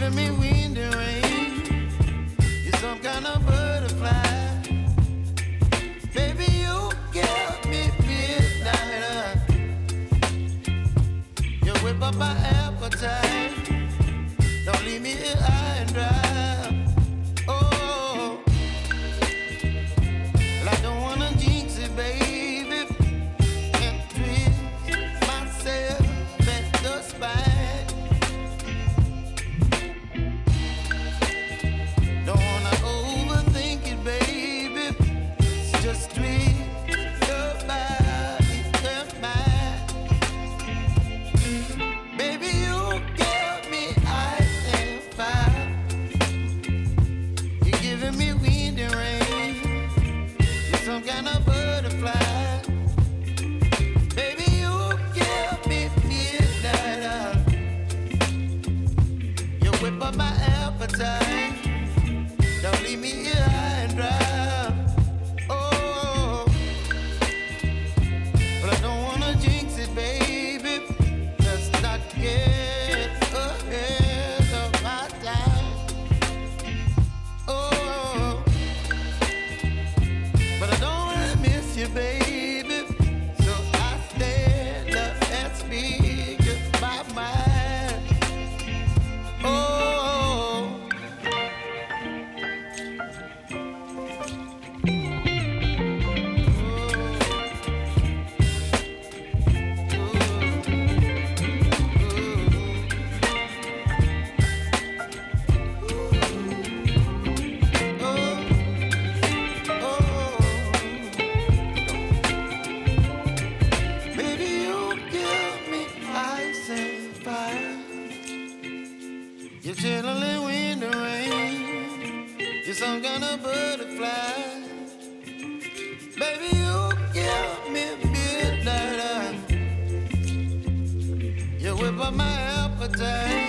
giving me wind and rain. You're some kind of butterfly. Baby, you give me midnight. You whip up my appetite. Don't leave me here high and dry. Oh, well, I don't wanna jinx it, baby, and twist myself at the spine. Don't wanna overthink it, baby. It's just twist your body and mine. Baby, you give me ice and fire. You're giving me wind and rain. You're some kind of butterfly. Baby, you give me midnight. You whip up my appetite. Don't leave me here high and dry. Oh, but I don't wanna jinx it, baby. Let's not get ahead of my time. Oh, but I don't wanna miss you, baby. So I stand up and speak my mind. Oh. Baby, you give me ice and fire. You're chilling wind and rain. You're some kind of butterfly. Baby, you give me midnight. You whip up my appetite.